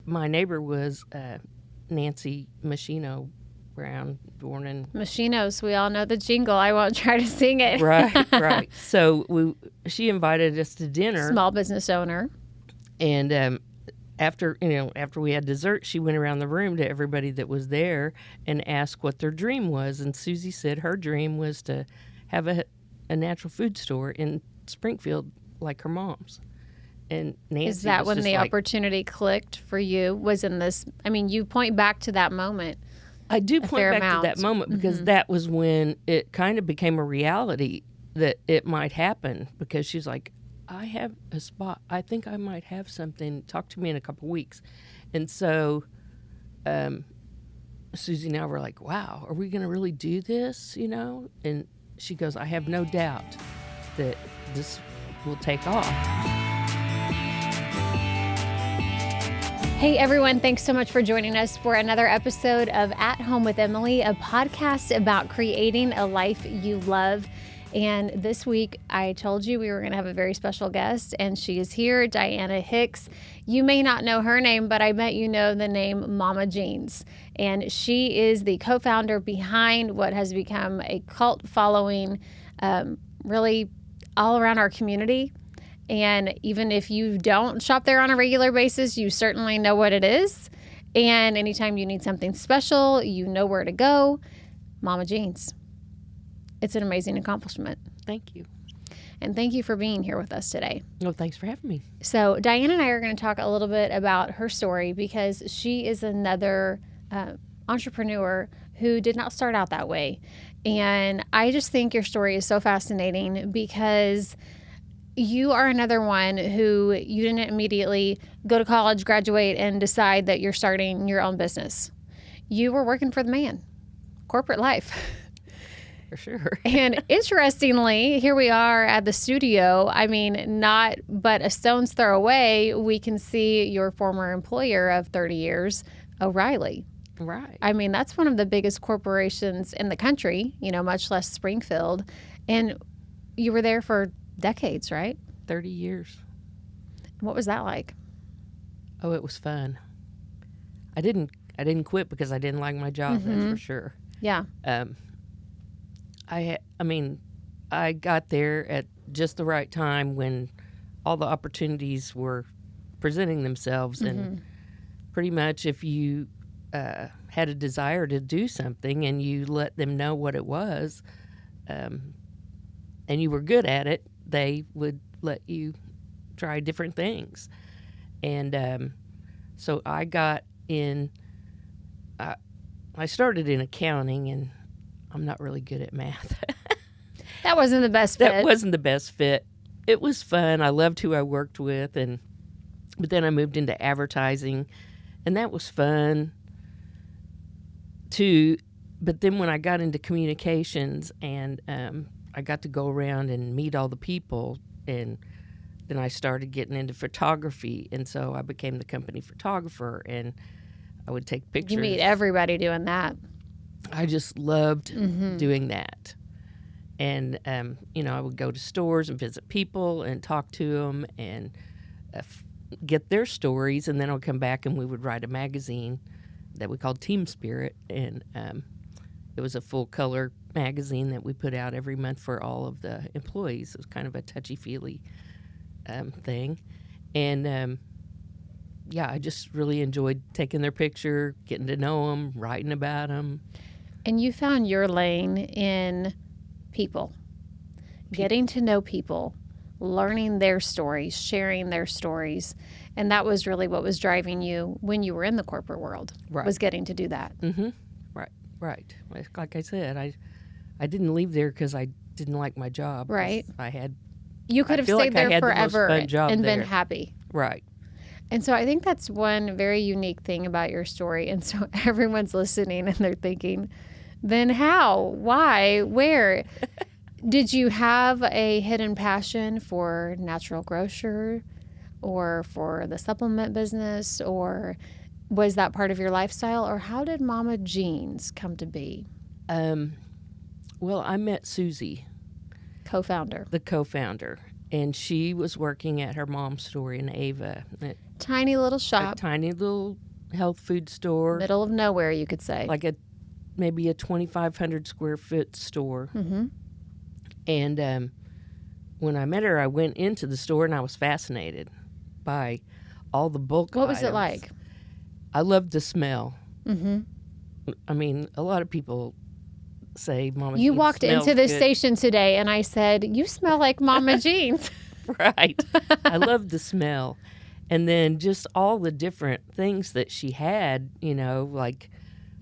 my neighbor was Nancy Machino Brown, born in... Machinos, we all know the jingle. I won't try to sing it. Right. So she invited us to dinner. Small business owner. And after we had dessert, she went around the room to everybody that was there and asked what their dream was. And Susie said her dream was to have a natural food store in Springfield like her mom's. And Nancy Is that was when the just opportunity clicked for you? Was in this? I mean, you point back to that moment. I do point fair back amount. to that moment because that was when it kind of became a reality that it might happen, because she's like, I have a spot. I think I might have something. Talk to me in a couple weeks. And so Susie and I were like, wow, are we going to really do this, And she goes, I have no doubt that this will take off. Hey everyone, thanks so much for joining us for another episode of At Home with Emily, a podcast about creating a life you love. And this week, I told you we were going to have a very special guest, and she is here, Diana Hicks. You may not know her name, but I bet you know the name Mama Jeans. And she is the co-founder behind what has become a cult following really all around our community. And even if you don't shop there on a regular basis, you certainly know what it is. And anytime you need something special, you know where to go. Mama Jeans. It's an amazing accomplishment. Thank you. And thank you for being here with us today. No, thanks for having me. So Diana and I are going to talk a little bit about her story, because she is another entrepreneur who did not start out that way. And I just think your story is so fascinating, because you are another one who you didn't immediately go to college, graduate, and decide that you're starting your own business. You were working for the man, corporate life. For sure. And interestingly, here we are at the studio. I mean, not but a stone's throw away, we can see your former employer of 30 years, O'Reilly. Right. I mean, that's one of the biggest corporations in the country, much less Springfield. And you were there for decades, right? 30 years. What was that like? Oh, it was fun. I didn't quit because I didn't like my job, that's for sure. Yeah. I got there at just the right time when all the opportunities were presenting themselves, and pretty much if you had a desire to do something and you let them know what it was, and you were good at it, they would let you try different things. And so I got in, I started in accounting, and I'm not really good at math. That wasn't the best fit. That wasn't the best fit. It was fun. I loved who I worked with, but then I moved into advertising, and that was fun too. But then when I got into communications, and I got to go around and meet all the people, and then I started getting into photography, and so I became the company photographer, and I would take pictures. You meet everybody doing that. I just loved doing that. And, I would go to stores and visit people and talk to them and get their stories. And then I would come back and we would write a magazine that we called Team Spirit. And it was a full-color magazine that we put out every month for all of the employees. It was kind of a touchy-feely thing. And, I just really enjoyed taking their picture, getting to know them, writing about them. And you found your lane in people, getting to know people, learning their stories, sharing their stories. And that was really what was driving you when you were in the corporate world, was getting to do that. Mm-hmm. Right. Like I said, I didn't leave there because I didn't like my job. Right. You could have stayed there forever and been happy. Right. And so I think that's one very unique thing about your story. And so everyone's listening and they're thinking, then how? Why? Where? Did you have a hidden passion for natural grocer or for the supplement business, or was that part of your lifestyle, or how did Mama Jeans come to be? Well, I met Susie, Co-founder. the co-founder, And she was working at her mom's store in Ava. Tiny little A shop. tiny little health food store. Middle of nowhere, you could say. Like maybe a 2,500 square foot store. Mm-hmm. And when I met her, I went into the store and I was fascinated by all the bulk What was it items. like? I loved the smell. Mm-hmm. I mean, a lot of people say Mama You Jean walked smells into this good. station today and I said, you smell like Mama Jean's. Right. I loved the smell. And then just all the different things that she had, you know, like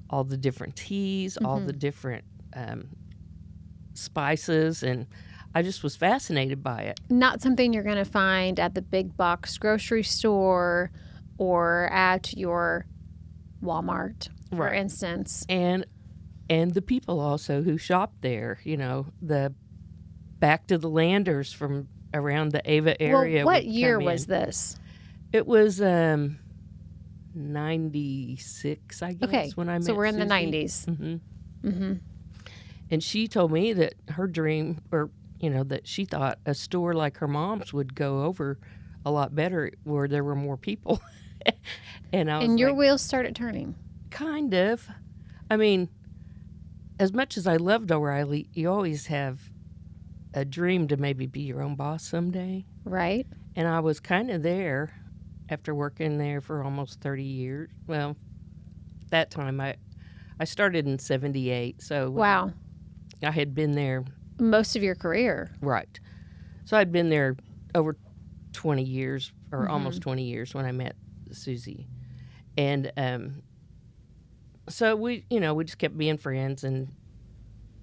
all the different teas, all the different spices. And I just was fascinated by it. Not something you're going to find at the big box grocery store or at your Walmart, for Right. instance. And the people also who shopped there, you know, the back to the landers from around the Ava area. Well, what would year come was in. this? It was 96, I guess, Okay, when I met so we're in the Susie. 90s. Mm-hmm. Mm-hmm. And she told me that her dream, or, you know, that she thought a store like her mom's would go over a lot better where there were more people. And I was And your like, wheels started turning. kind of. I mean, as much as I loved O'Reilly, you always have a dream to maybe be your own boss someday. Right? And I was kind of there after working there for almost 30 years. Well, that time I started in 78, so Wow. I had been there, Most of your career. right. So I'd been there over 20 years, or almost 20 years when I met Susie. And so we just kept being friends. And,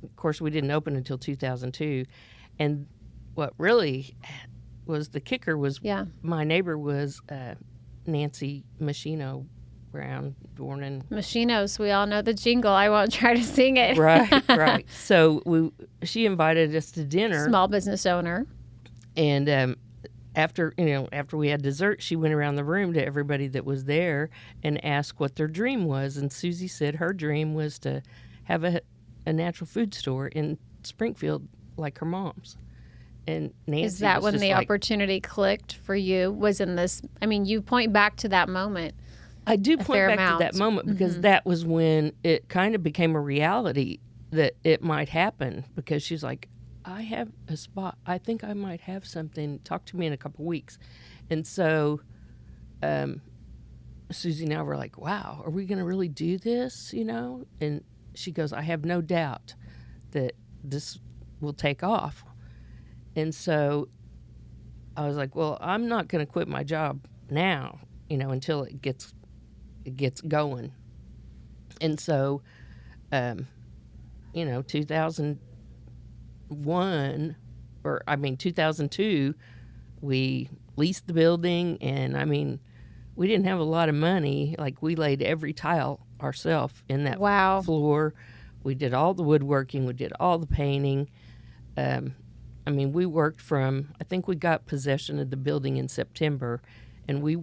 of course, we didn't open until 2002. And what really was the kicker was Yeah. my neighbor was Nancy Machino Brown, born in Machinos, we all know the jingle. I won't try to sing it. right. So she invited us to dinner, Small business owner. and after we had dessert, she went around the room to everybody that was there and asked what their dream was. And Susie said her dream was to have a natural food store in Springfield like her mom's. And Nancy Is that was when just the like, opportunity clicked for you? Was in this, I mean, you point back to that moment. I do fair point back amount. to that moment because that was when it kind of became a reality that it might happen, because she's like, I have a spot. I think I might have something. Talk to me in a couple weeks. And so Susie and I were like, wow, are we going to really do this, you know? And she goes, I have no doubt that this will take off. And so I was like, well, I'm not going to quit my job now, you know, until it gets going. And so, 2002, we leased the building, and I mean, we didn't have a lot of money. Like, we laid every tile ourselves in that Wow. floor. We did all the woodworking. We did all the painting. We worked I think we got possession of the building in September, and we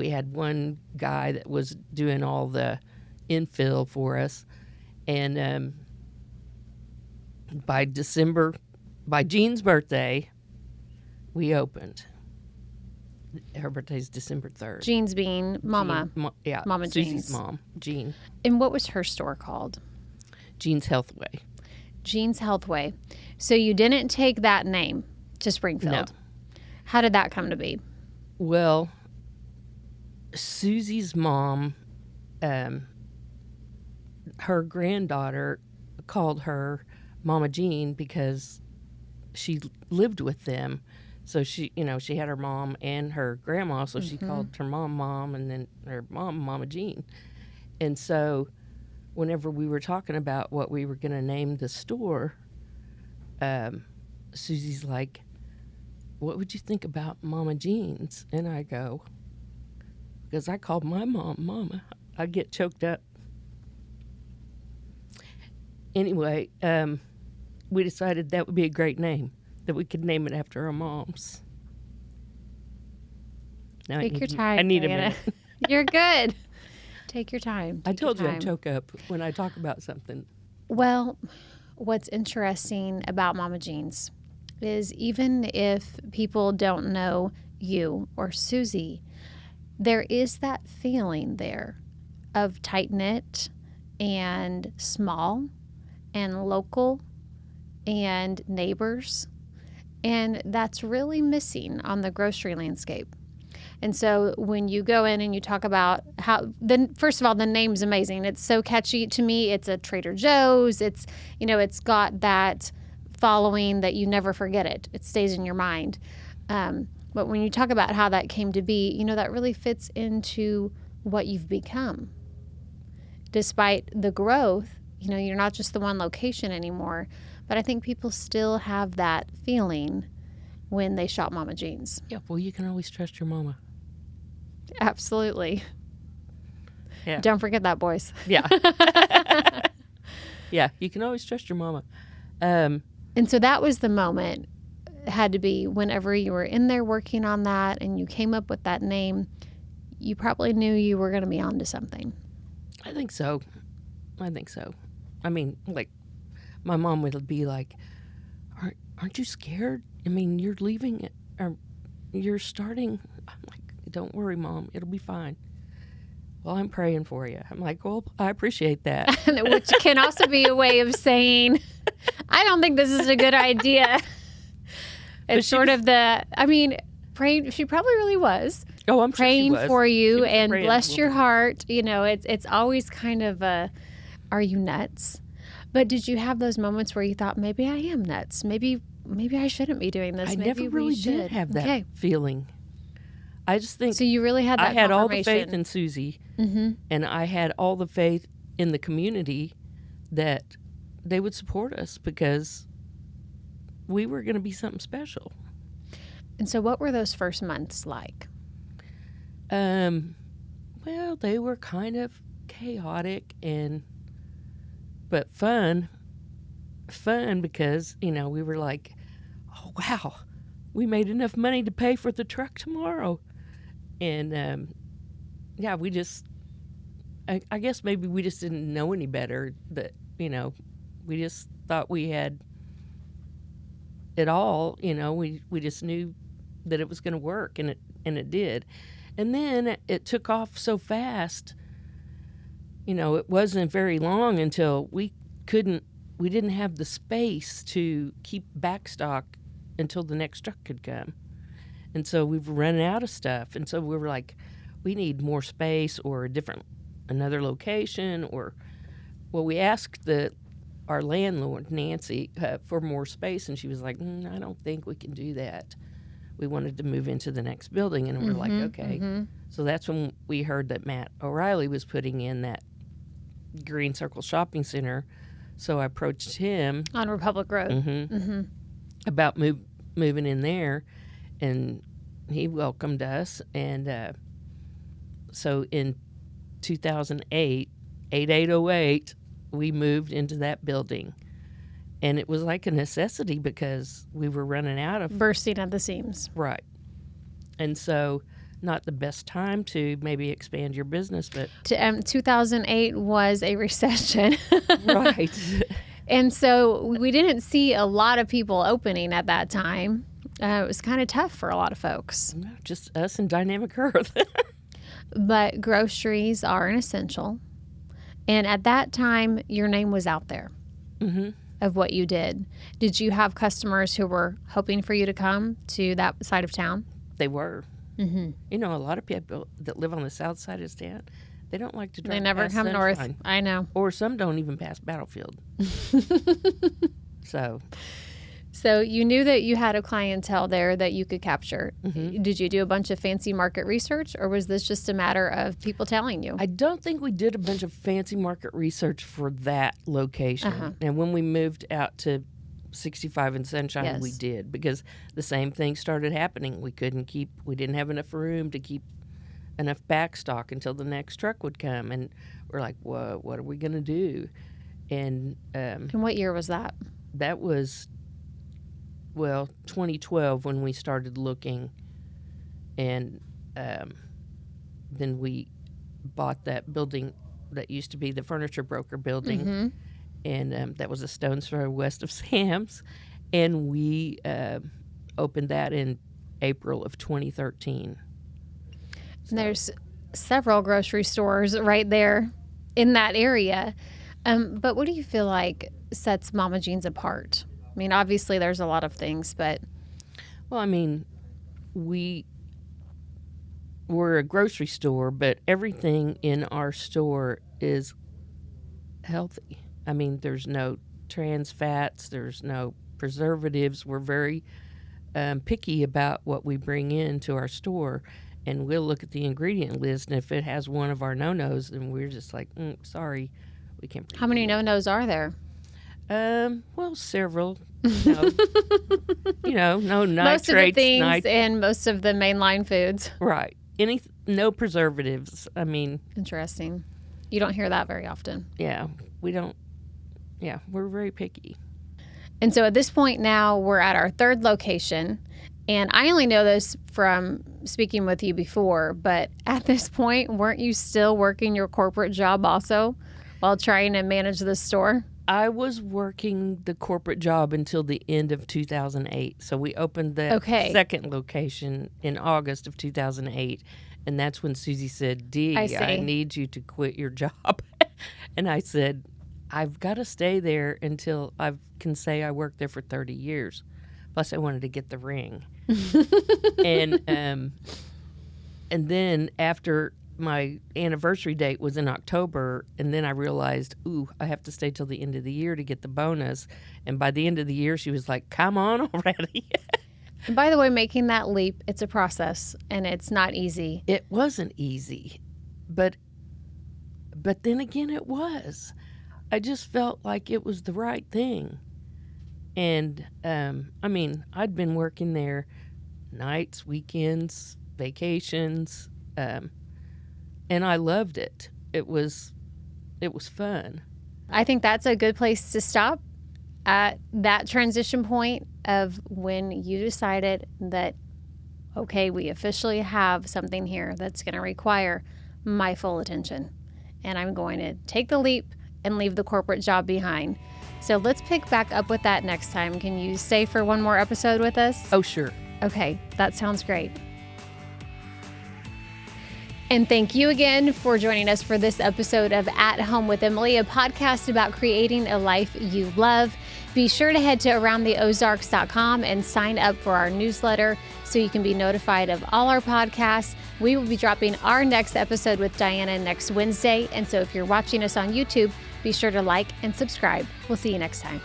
had one guy that was doing all the infill for us. And by Jean's birthday, we opened. Her birthday's December 3rd. Jean's being Mama. Mama Susie's Jean's. mom, Jean. And what was her store called? Jean's Healthway. Jean's Healthway. So you didn't take that name to Springfield. No. How did that come to be? Well, Susie's mom, her granddaughter called her Mama Jean because she lived with them. So she had her mom and her grandma, so she called her mom, and then her Mama Jean. And so whenever we were talking about what we were going to name the store, Susie's like, what would you think about Mama Jean's? And I go, because I called my mom Mama. I get choked up. Anyway, we decided that would be a great name, that we could name it after our moms. Now Take your time. I need a Diana. minute. You're good. Take your time. I Take your told you I time. choke up when I talk about something. Well, what's interesting about Mama Jean's is even if people don't know you or Susie, there is that feeling there of tight-knit and small and local and neighbors. And that's really missing on the grocery landscape. And so when you go in and you talk about how, then first of all, the name's amazing. It's so catchy to me. It's a Trader Joe's. It's, it's got that following that you never forget it. It stays in your mind. But when you talk about how that came to be, that really fits into what you've become. Despite the growth, you're not just the one location anymore. But I think people still have that feeling when they shop Mama Jean's. Yeah, well, you can always trust your mama. Absolutely. Yeah. Don't forget that, boys. Yeah. Yeah, you can always trust your mama. And so that was the moment. It had to be whenever you were in there working on that and you came up with that name, you probably knew you were going to be onto something. I think so. I mean, like, my mom would be like, aren't you scared? I mean, you're leaving it, or you're starting. I'm like, don't worry, Mom. It'll be fine. Well, I'm praying for you. I'm like, well, I appreciate that. Which can also be a way of saying, I don't think this is a good idea. It's sort of praying. She probably really was. Oh, I'm sure praying she was. for you was and praying bless your heart. It's always kind of are you nuts? But did you have those moments where you thought, maybe I am nuts? Maybe I shouldn't be doing this. I maybe never really did have that feeling. I just think so. You really had that. I had all the faith in Susie, mm-hmm. and I had all the faith in the community that they would support us because we were going to be something special. And so, what were those first months like? Well, they were kind of chaotic but fun because, we were like, oh, wow, we made enough money to pay for the truck tomorrow. And, yeah, we just, I guess maybe we just didn't know any better that, we just thought we had it all, we just knew that it was going to work and it did. And then it took off so fast. It wasn't very long until we didn't have the space to keep backstock until the next truck could come. And so we were running out of stuff. And so we were like, we need more space or another location we asked our landlord, Nancy, for more space. And she was like, I don't think we can do that. We wanted to move into the next building. And we're like, okay. Mm-hmm. So that's when we heard that Matt O'Reilly was putting in that Green Circle Shopping Center. So I approached him on Republic Road about moving in there, and he welcomed us. And so in 2008, 8808, we moved into that building. And it was like a necessity because we were running out of... bursting at the seams. Right. And so... not the best time to maybe expand your business, but 2008 was a recession. Right. And so we didn't see a lot of people opening at that time. It was kind of tough for a lot of folks. No, just us and Dynamic Earth. But groceries are an essential. And at that time, your name was out there of what you did. Did you have customers who were hoping for you to come to that side of town? They were. Mm-hmm. A lot of people that live on the south side of town, they don't like to drive. They never past come Sunshine. north. I know. Or some don't even pass Battlefield. So you knew that you had a clientele there that you could capture. Mm-hmm. Did you do a bunch of fancy market research, or was this just a matter of people telling you? I don't think we did a bunch of fancy market research for that location. And when we moved out to 65 and Sunshine, yes. we did, because the same thing started happening. We didn't have enough room to keep enough backstock until the next truck would come, and we're like, what are we going to do? And what year was that? That was 2012 when we started looking, and then we bought that building that used to be the furniture broker building. And that was a stone's throw west of Sam's. And we opened that in April of 2013. And there's several grocery stores right there in that area. But what do you feel like sets Mama Jean's apart? I mean, obviously there's a lot of things, but... Well, I mean, we're a grocery store, but everything in our store is healthy. I mean, there's no trans fats, there's no preservatives. We're very picky about what we bring into our store, and we'll look at the ingredient list, and if it has one of our no-nos, then we're just like, sorry, we can't bring How many it. no-nos are there? Well, several. No nitrates. Most of the things and most of the mainline foods. Right. No preservatives. I mean, Interesting. You don't hear that very often. yeah, we don't. Yeah, we're very picky. And so at this point now, we're at our third location. And I only know this from speaking with you before, but at this point, weren't you still working your corporate job also while trying to manage the store? I was working the corporate job until the end of 2008. So we opened the second location in August of 2008. And that's when Susie said, Dee, I need you to quit your job. And I said, I've got to stay there until I can say I worked there for 30 years. Plus, I wanted to get the ring. And then after my anniversary date was in October, and then I realized, I have to stay till the end of the year to get the bonus. And by the end of the year, she was like, come on already. And by the way, making that leap, it's a process, and it's not easy. It wasn't easy, but then again, it was. I just felt like it was the right thing. And, I mean, I'd been working there nights, weekends, vacations, and I loved it. It was fun. I think that's a good place to stop at that transition point of when you decided that, okay, we officially have something here that's going to require my full attention. And I'm going to take the leap and leave the corporate job behind. So let's pick back up with that next time. Can you stay for one more episode with us? Oh, sure. Okay, that sounds great. And thank you again for joining us for this episode of At Home with Emily, a podcast about creating a life you love. Be sure to head to AroundTheOzarks.com and sign up for our newsletter so you can be notified of all our podcasts. We will be dropping our next episode with Diana next Wednesday. And so if you're watching us on YouTube, be sure to like and subscribe. We'll see you next time.